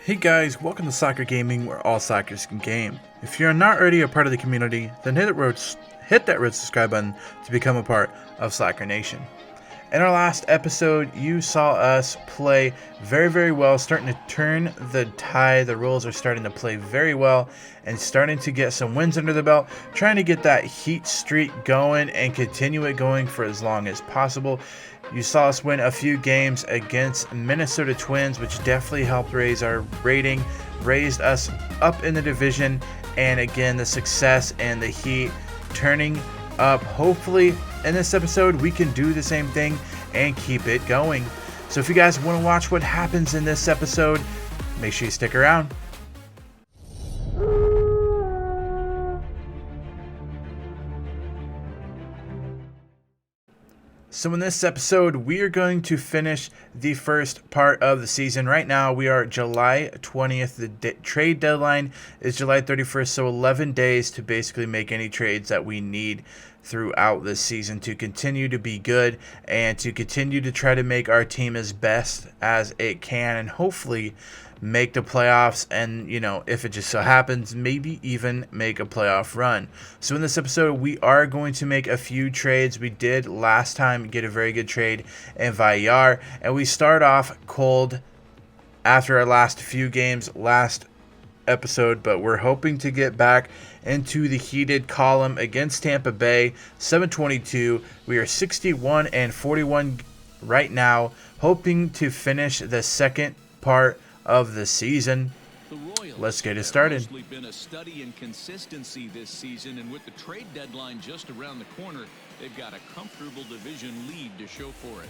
Hey guys, welcome to Soccer Gaming, where all Soccers can game. If you're not already a part of the community, then hit that red subscribe button to become a part of Soccer Nation. In our last episode, you saw us play very well, starting to turn the tide. The Royals are starting to play very well and starting to get some wins under the belt, trying to get that heat streak going and continue it going for as long as possible. You saw us win a few games against Minnesota Twins, which definitely helped raise our rating, raised us up in the division, and again, the success and the heat turning up. Hopefully, in this episode, we can do the same thing and keep it going. So if you guys want to watch what happens in this episode, make sure you stick around. So in this episode, we are going to finish the first part of the season. Right now, we are July 20th. The trade deadline is July 31st, so 11 days to basically make any trades that we need throughout this season to continue to be good and to continue to try to make our team as best as it can and hopefully make the playoffs and, if it just so happens, maybe even make a playoff run. So in this episode, we are going to make a few trades. We did last time get a very good trade in Villar, and we start off cold after our last few games last episode, but we're hoping to get back into the heated column against Tampa Bay. 722. We are 61-41 right now, hoping to finish the second part of the season. Let's get it started. Been a study in consistency this season, and with the trade deadline just around the corner, they've got a comfortable division lead to show for it.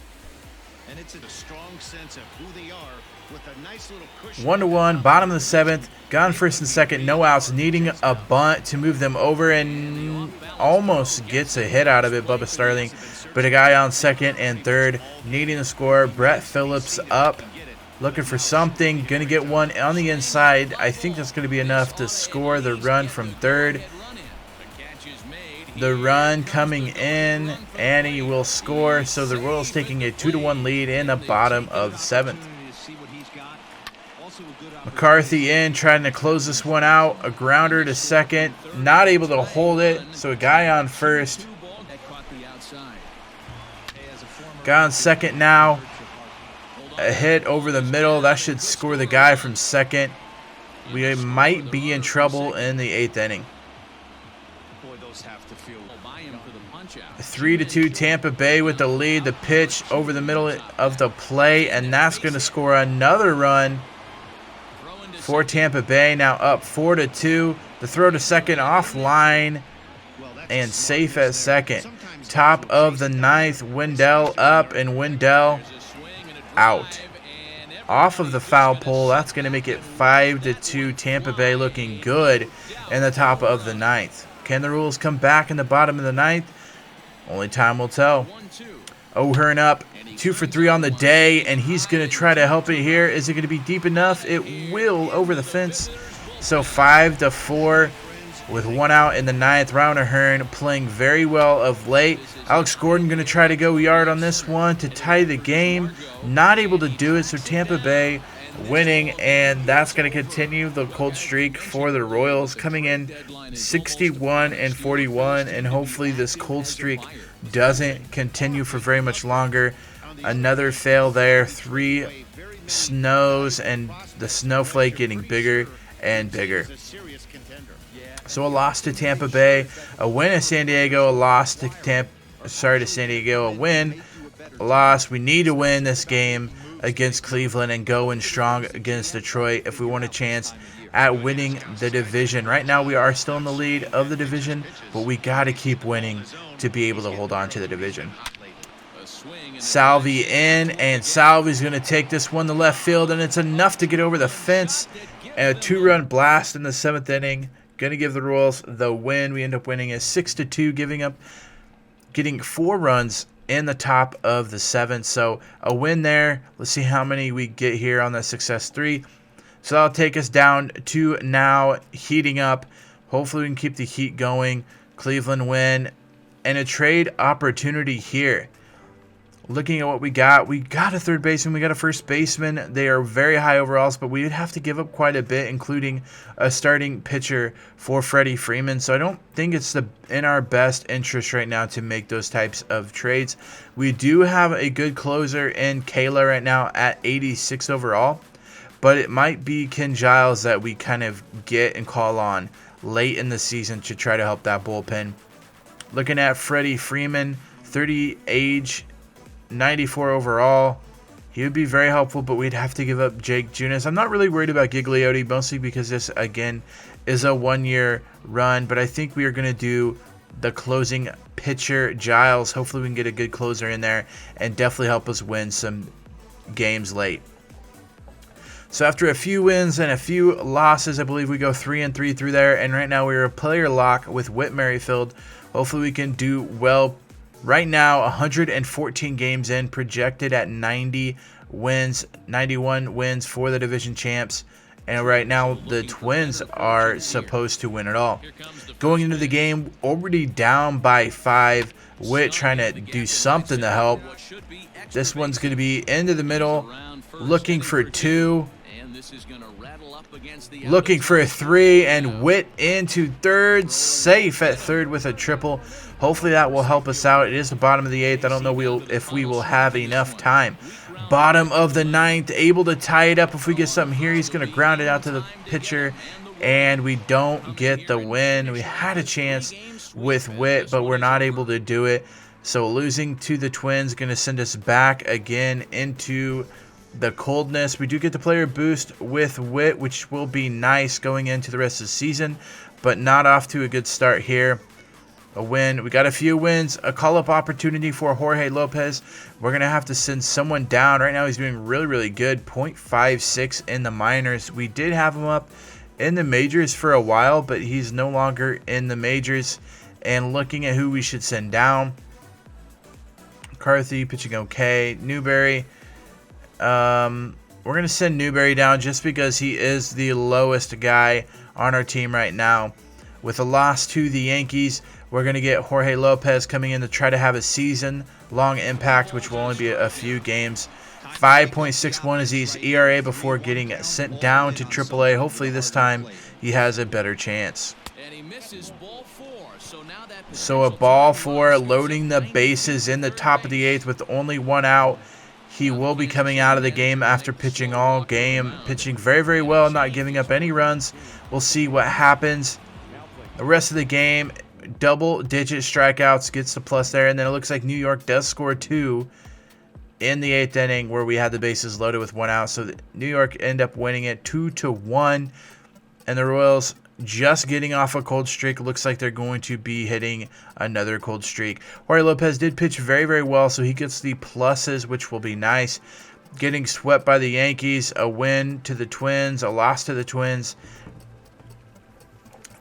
And it's a strong sense of who they are with a nice little cushion. 1-1, bottom of the seventh, gone first and second, no outs, needing a bunt to move them over, and almost gets a hit out of it, Bubba Starling, but a guy on second and third needing to score. Brett Phillips up, looking for something, gonna get one on the inside. I think that's gonna be enough to score the run from third. The run coming in, and he will score. So the Royals taking a 2-1 lead in the bottom of the seventh. McCarthy in, trying to close this one out. A grounder to second, not able to hold it. So a guy on first. Guy on second now. A hit over the middle. That should score the guy from second. We might be in trouble in the eighth inning. 3-2 Tampa Bay with the lead. The pitch over the middle of the play, and that's going to score another run for Tampa Bay. Now up 4-2. The throw to second offline and safe at second. Top of the ninth. Wendell up, and Wendell out. Off of the foul pole. That's going to make it 5-2. Tampa Bay looking good in the top of the ninth. Can the Royals come back in the bottom of the ninth? Only time will tell. O'Hearn up, 2 for 3 on the day, and he's going to try to help it here. Is it going to be deep enough? It will, over the fence. So 5-4 with one out in the ninth. Ryan O'Hearn playing very well of late. Alex Gordon going to try to go yard on this one to tie the game. Not able to do it, so Tampa Bay winning, and that's going to continue the cold streak for the Royals, coming in 61-41, and hopefully this cold streak doesn't continue for very much longer. Another fail there, 3 snows, and the snowflake getting bigger and bigger. So a loss to Tampa Bay, a win at San Diego, a loss to San Diego, a win, a loss. We need to win this game against Cleveland and go in strong against Detroit if we want a chance at winning the division. Right now we are still in the lead of the division, but we got to keep winning to be able to hold on to the division. Salvi in, and Salvi's going to take this one to left field, and it's enough to get over the fence. And a 2-run blast in the 7th inning. Going to give the Royals the win. We end up winning at 6-2, getting 4 runs in the top of the 7th. So a win there. Let's see how many we get here on the success 3. So that'll take us down to now heating up. Hopefully we can keep the heat going. Cleveland win, and a trade opportunity here. Looking at what we got a third baseman, we got a first baseman. They are very high overalls, but we would have to give up quite a bit, including a starting pitcher for Freddie Freeman. So I don't think it's in our best interest right now to make those types of trades. We do have a good closer in Kayla right now at 86 overall, but it might be Ken Giles that we kind of get and call on late in the season to try to help that bullpen. Looking at Freddie Freeman, 30 age, 94 overall. He would be very helpful, but we'd have to give up Jake Junis. I'm not really worried about Gigliotti, mostly because this, again, is a one-year run, but I think we are going to do the closing pitcher, Giles. Hopefully we can get a good closer in there and definitely help us win some games late. So after a few wins and a few losses, I believe we go 3-3 through there, and right now we're a player lock with Whit Merrifield. Hopefully we can do well. Right now, 114 games in, projected at 90 wins, 91 wins for the division champs. And right now, the Twins are supposed to win it all. Going into the game, already down by 5. Whit trying to do something to help. This one's going to be into the middle, looking for 2. Looking for a 3, and Whit into third, safe at third with a triple. Hopefully that will help us out. It is the bottom of the 8th. I don't know if we will have enough time. Bottom of the 9th, able to tie it up if we get something here. He's going to ground it out to the pitcher, and we don't get the win. We had a chance with Whit, but we're not able to do it. So losing to the Twins going to send us back again into the coldness. We do get the player boost with Whit, which will be nice going into the rest of the season, but not off to a good start here. A win. We got a few wins. A call-up opportunity for Jorge Lopez. We're going to have to send someone down. Right now he's doing really, really good. 0.56 in the minors. We did have him up in the majors for a while, but he's no longer in the majors. And looking at who we should send down. McCarthy pitching okay. Newberry. We're going to send Newberry down just because he is the lowest guy on our team right now. With a loss to the Yankees, we're going to get Jorge Lopez coming in to try to have a season-long impact, which will only be a few games. 5.61 is his ERA before getting sent down to AAA. Hopefully this time he has a better chance. So a ball 4, loading the bases in the top of the 8th with only 1 out. He will be coming out of the game after pitching all game, pitching very, very well, not giving up any runs. We'll see what happens. The rest of the game, double-digit strikeouts, gets the plus there, and then it looks like New York does score 2 in the 8th inning where we had the bases loaded with 1 out. So New York end up winning it 2-1, and the Royals just getting off a cold streak. Looks like they're going to be hitting another cold streak. Jorge Lopez did pitch very, very well, so he gets the pluses, which will be nice. Getting swept by the Yankees, a win to the Twins, a loss to the Twins.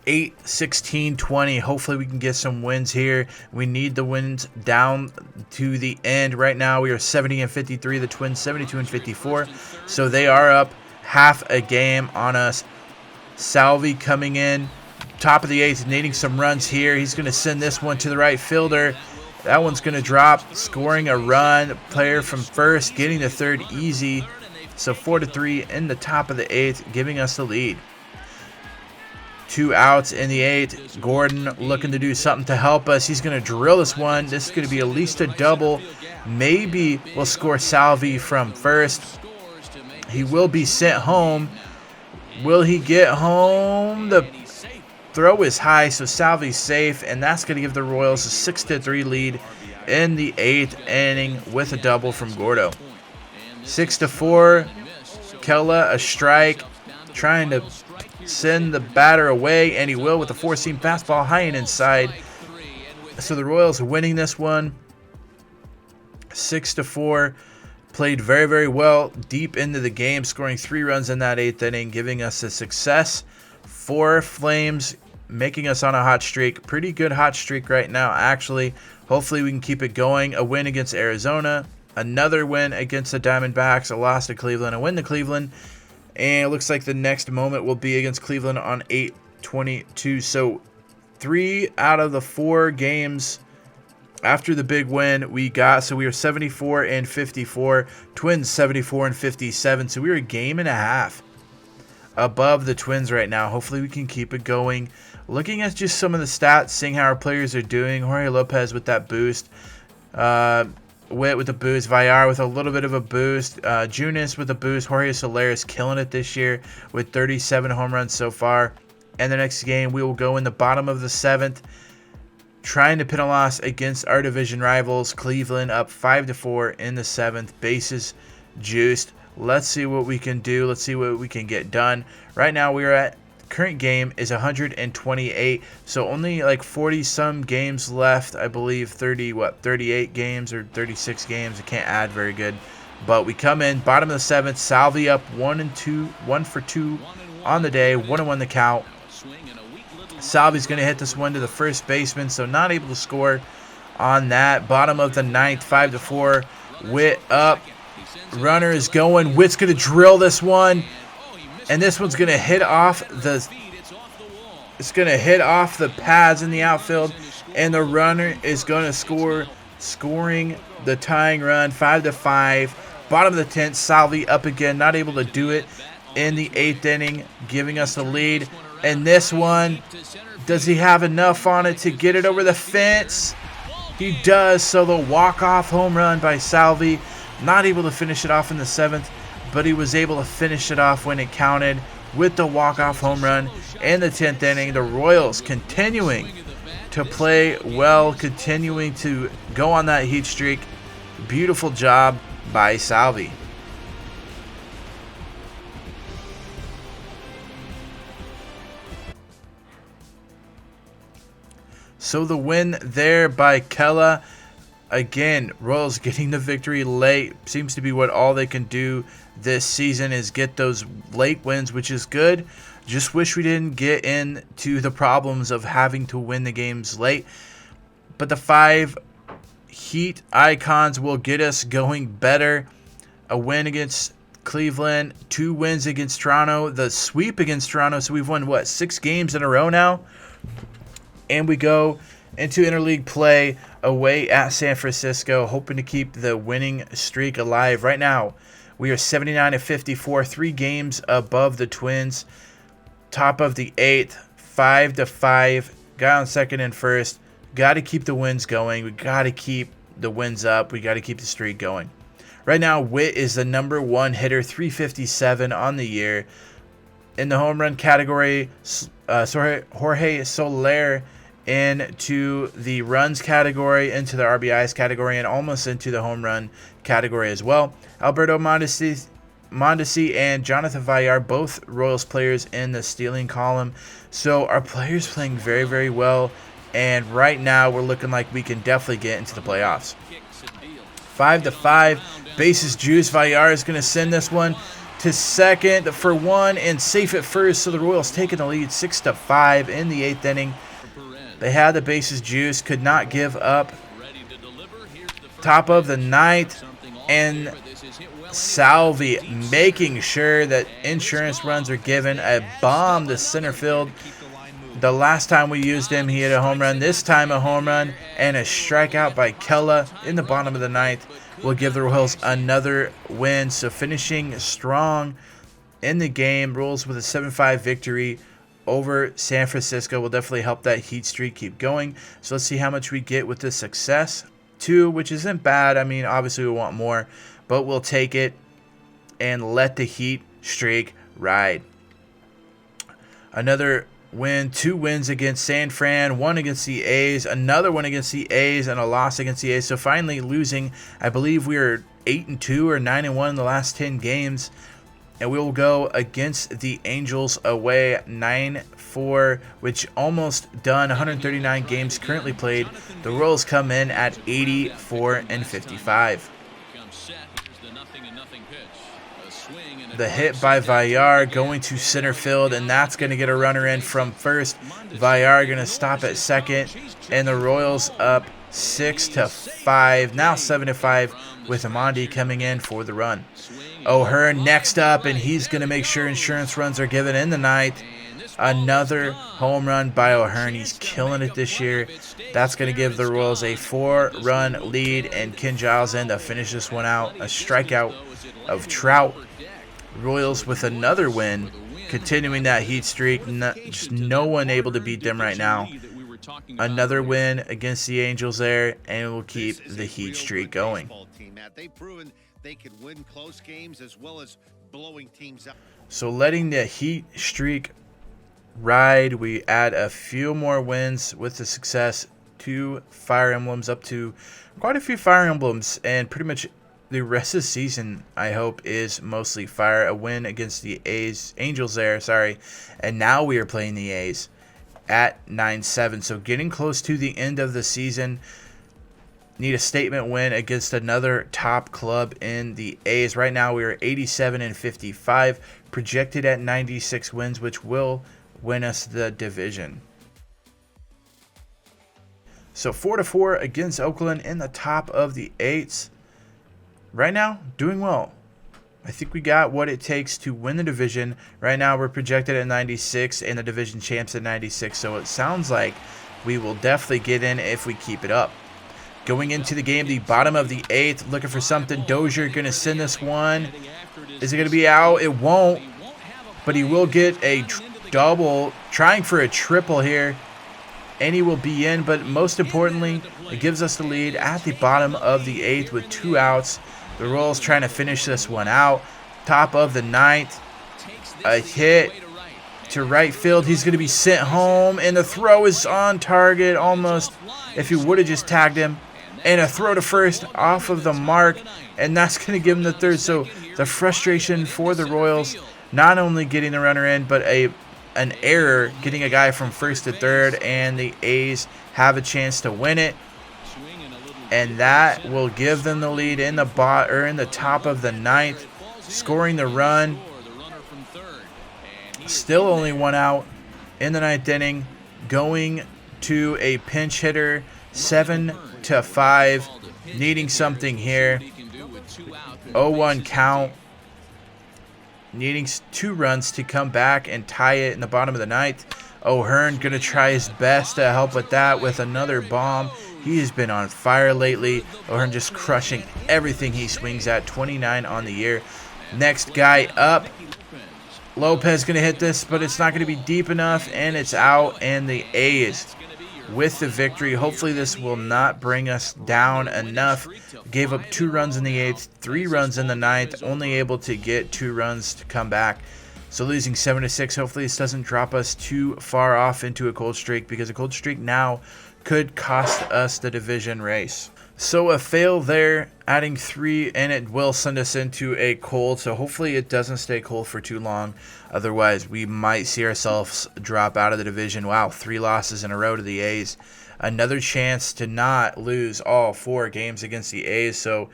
8-16-20. Hopefully we can get some wins here. We need the wins down to the end. Right now we are 70-53. The Twins 72-54. So they are up half a game on us. Salvi coming in, top of the 8th, needing some runs here. He's going to send this one to the right fielder. That one's going to drop, scoring a run. Player from first, getting the third easy. So 4-3 in the top of the 8th, giving us the lead. 2 outs in the 8th. Gordon looking to do something to help us. He's going to drill this one. This is going to be at least a double. Maybe we'll score Salvi from first. He will be sent home. Will he get home? The throw is high, so Salvi's safe, and that's going to give the Royals a 6-3 lead in the 8th inning with a double from Gordo. 6-4. Kella, a strike, trying to send the batter away, and he will with a 4-seam fastball high and inside. So the Royals are winning this one 6-4. Played very, very well deep into the game, scoring 3 runs in that 8th inning, giving us a success for Flames, making us on a hot streak. Pretty good hot streak right now, actually. Hopefully we can keep it going. A win against Arizona, another win against the Diamondbacks, a loss to Cleveland, a win to Cleveland, and it looks like the next moment will be against Cleveland on 8/22. So 3 out of the 4 games after the big win we got. So we were 74 and 54. Twins 74 and 57. So we were a game and a half above the Twins right now. Hopefully we can keep it going. Looking at just some of the stats, seeing how our players are doing. Jorge Lopez with that boost. Witt with a boost. Villar with a little bit of a boost. Junis with a boost. Jorge Soler is killing it this year with 37 home runs so far. And the next game we will go in the bottom of the 7th, trying to pin a loss against our division rivals. Cleveland up 5-4 in the 7th. Bases juiced. Let's see what we can do. Let's see what we can get done. Right now we are at, current game is 128, so only like 40 some games left. I believe 38 games or 36 games. I can't add very good, but we come in bottom of the 7th. Salvi up 1 for 2 on the day, 1-1 the count. Salvi's going to hit this one to the first baseman, so not able to score on that. Bottom of the 9th, 5-4. Witt up, runner is going. Witt's going to drill this one. And this one's going to hit off the pads in the outfield, and the runner is going to score, scoring the tying run, 5-5. Bottom of the 10th, Salvi up again, not able to do it in the 8th inning, giving us the lead. And this one, does he have enough on it to get it over the fence? He does, so the walk-off home run by Salvi. Not able to finish it off in the 7th. But he was able to finish it off when it counted with the walk-off home run in the 10th inning. The Royals continuing to play well, continuing to go on that heat streak. Beautiful job by Salvi. So the win there by Kella. Again, Royals getting the victory late. Seems to be what all they can do this season is get those late wins, which is good. Just wish we didn't get into the problems of having to win the games late. But the 5 Heat icons will get us going better. A win against Cleveland, 2 wins against Toronto, the sweep against Toronto. So we've won, what, 6 games in a row now? And we go into interleague play away at San Francisco, hoping to keep the winning streak alive. Right now, we are 79 and 54, 3 games above the Twins. Top of the 8th, 5-5. Got on second and first. Got to keep the wins going. We got to keep the wins up. We got to keep the streak going. Right now, Witt is the number 1 hitter, 357 on the year. In the home run category, Jorge Soler into the runs category, into the RBIs category, and almost into the home run category as well. Alberto Mondesi and Jonathan Villar, both Royals players in the stealing column. So our players playing very, very well. And right now we're looking like we can definitely get into the playoffs. 5-5. Bases juice. Villar is going to send this one to second for 1 and safe at first. So the Royals taking the lead 6-5 in the 8th inning. They had the bases juice, could not give up. Top of the 9th, and Salvi making sure that insurance runs are given. A bomb to center field. The last time we used him, he hit a home run. This time a home run and a strikeout by Kella in the bottom of the 9th will give the Royals another win. So finishing strong in the game. Royals with a 7-5 victory over San Francisco will definitely help that heat streak keep going. So let's see how much we get with this success. 2, which isn't bad. I mean, obviously we want more, but we'll take it and let the heat streak ride. Another win, 2 wins against San Fran, 1 against the A's, another one against the A's, and a loss against the A's. So finally losing. I believe we were 8-2 or 9-1 in the last 10 games. And we will go against the Angels away 9-4, which almost done. 139 games currently played. The Royals come in at 84 and 55. The hit by Villar going to center field, and that's going to get a runner in from first. Villar going to stop at second, and the Royals up 6-5. Now 7-5 with Amandi coming in for the run. O'Hearn next up, and he's going to make sure insurance runs are given in the 9th. Another home run by O'Hearn. He's killing it this year. That's going to give the Royals a 4-run lead, and Ken Giles in to finish this one out. A strikeout of Trout. Royals with another win, continuing that heat streak. Just no one able to beat them right now. Another win against the Angels there, and we'll keep the heat streak going. They've proven they can win close games as well as blowing teams up. So letting the heat streak ride, we add a few more wins with the success. 2 Fire Emblems, up to quite a few Fire Emblems, and pretty much the rest of the season, I hope, is mostly fire. A win against the Angels there, sorry. And now we are playing the A's at 9-7. So getting close to the end of the season. Need a statement win against another top club in the A's. Right now we are 87-55, projected at 96 wins, which will win us the division. So 4-4 against Oakland in the top of the 8s. Right now, doing well. I think we got what it takes to win the division. Right now, we're projected at 96 and the division champs at 96. So it sounds like we will definitely get in if we keep it up. Going into the game, the bottom of the 8th, looking for something. Dozier going to send this one. Is it going to be out? It won't. But he will get a double, trying for a triple here. And he will be in. But most importantly, it gives us the lead at the bottom of the 8th with 2 outs. The Royals trying to finish this one out. Top of the 9th. A hit to right field. He's going to be sent home. And the throw is on target almost. If he would have just tagged him. And a throw to first off of the mark. And that's going to give him the third. So the frustration for the Royals. Not only getting the runner in, but an error getting a guy from first to third. And the A's have a chance to win it. And that will give them the lead in the top of the 9th, scoring the run. Still only 1 out in the 9th inning, going to a pinch hitter, 7-5, needing something here. 0-1 count, needing 2 runs to come back and tie it in the bottom of the 9th. O'Hearn going to try his best to help with that with another bomb. He has been on fire lately. O'Hearn just crushing everything he swings at. 29 on the year. Next guy up. Lopez going to hit this, but it's not going to be deep enough, and it's out. And the A's with the victory. Hopefully this will not bring us down enough. Gave up 2 runs in the 8th, 3 runs in the 9th. Only able to get 2 runs to come back. So losing 7-6. Hopefully this doesn't drop us too far off into a cold streak, because a cold streak now could cost us the division race. So a fail there, adding 3, and it will send us into a cold. So hopefully it doesn't stay cold for too long. Otherwise, we might see ourselves drop out of the division. Wow, 3 losses in a row to the A's. Another chance to not lose all 4 games against the A's. So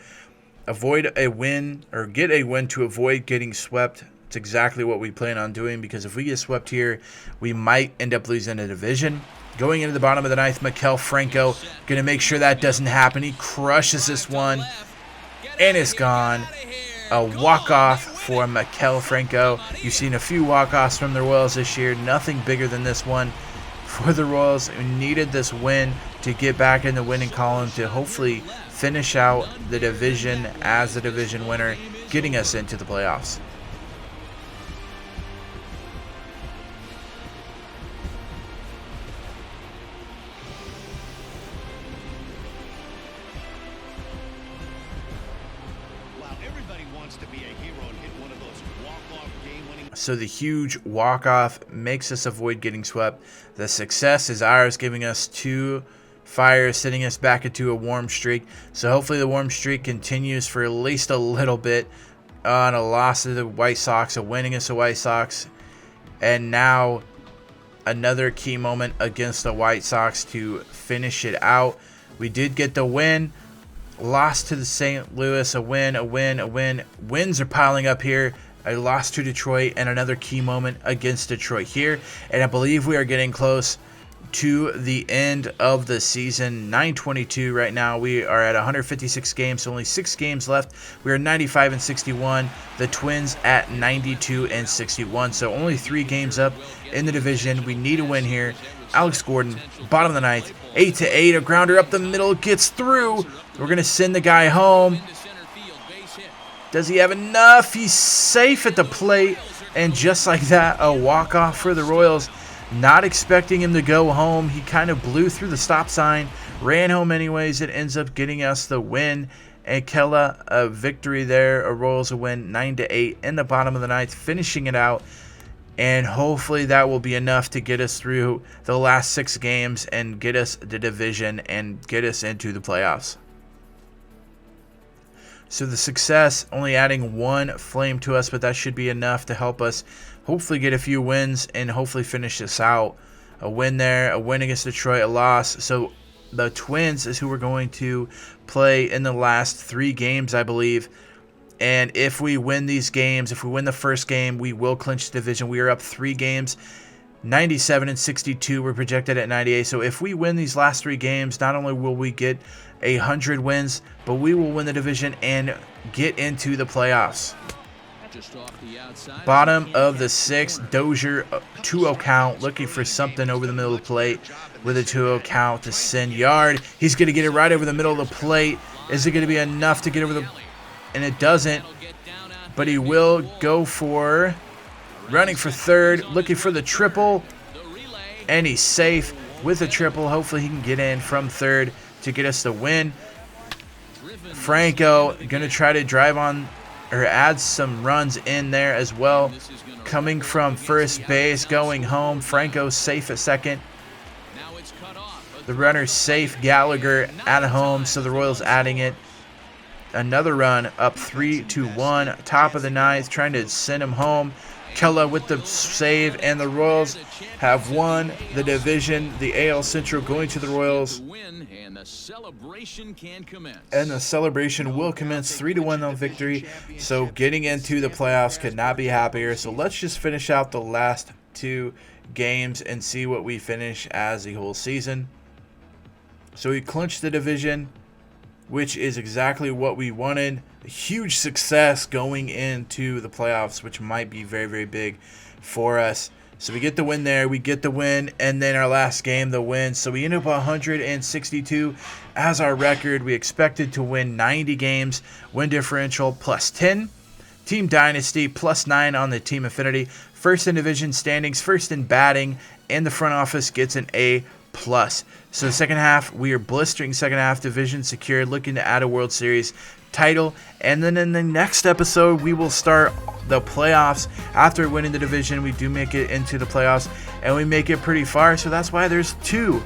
avoid a win, or get a win to avoid getting swept. It's exactly what we plan on doing, because if we get swept here, we might end up losing the division. Going into the bottom of the 9th, Maikel Franco going to make sure that doesn't happen. He crushes this one, and it's gone. A walk-off for Maikel Franco. You've seen a few walk-offs from the Royals this year. Nothing bigger than this one for the Royals, who needed this win to get back in the winning column to hopefully finish out the division as the division winner, getting us into the playoffs. So the huge walk-off makes us avoid getting swept. The success is ours, giving us 2 fires, sending us back into a warm streak. So hopefully the warm streak continues for at least a little bit. On a loss to the White Sox, a win against the White Sox. And now another key moment against the White Sox to finish it out. We did get the win. Lost to the St. Louis, a win, a win, a win. Wins are piling up here. A loss to Detroit, and another key moment against Detroit here. And I believe we are getting close to the end of the season. 922 right now. We are at 156 games, so only 6 games left. We are 95 and 61. The Twins at 92 and 61. So only 3 games up in the division. We need a win here. Alex Gordon, bottom of the ninth, 8-8. A grounder up the middle, gets through. We're gonna send the guy home. Does he have enough? He's safe at the plate, and just like that, a walk-off for the Royals. Not expecting him to go home. He kind of blew through the stop sign, ran home anyways. It ends up getting us the win. And Kella, a victory there. A Royals a win, 9-8 in the bottom of the ninth, finishing it out. And hopefully that will be enough to get us through the last 6 games and get us the division and get us into the playoffs. So the success only adding 1 flame to us, but that should be enough to help us hopefully get a few wins and hopefully finish this out. A win there, a win against Detroit, a loss. So the Twins is who we're going to play in the last 3 games, I believe. And if we win these games, if we win the first game, we will clinch the division. We are up 3 games, 97 and 62. We're projected at 98. So if we win these last 3 games, not only will we get 100 wins, but we will win the division and get into the playoffs. Bottom of the 6th, Dozier, 2-0 count, looking for something over the middle of the plate with a 2-0 count to send yard. He's going to get it right over the middle of the plate. Is it going to be enough to get over the... And it doesn't, but he will go for running for third, looking for the triple, and he's safe with a triple. Hopefully he can get in from third to get us the win. Franco going to try to drive on or add some runs in there as well. Coming from first base, going home. Franco safe at second. The runner's safe. Gallagher at home, so the Royals adding it. Another run up 3-1. Top of the ninth, trying to send him home. Kella with the save, and the Royals have won the division. The AL Central going to the Royals. And the celebration will commence 3-1 on victory. So getting into the playoffs could not be happier. So let's just finish out the last 2 games and see what we finish as the whole season. So we clinched the division, which is exactly what we wanted. A huge success going into the playoffs, which might be very, very big for us. So we get the win there, we get the win, and then our last game, the win. So we end up 162 as our record. We expected to win 90 games, win differential +10. Team Dynasty +9 on the Team Affinity. First in division standings, first in batting, and the front office gets an A+. So the second half, we are blistering second half, division secured, looking to add a World Series title. And then in the next episode, we will start the playoffs. After winning the division, we do make it into the playoffs, and we make it pretty far. So that's why there's 2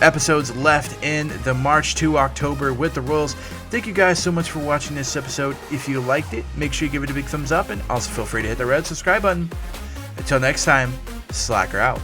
episodes left in the March to October with the Royals. Thank you guys so much for watching this episode. If you liked it, make sure you give it a big thumbs up, and also feel free to hit the red subscribe button. Until next time, Slacker out.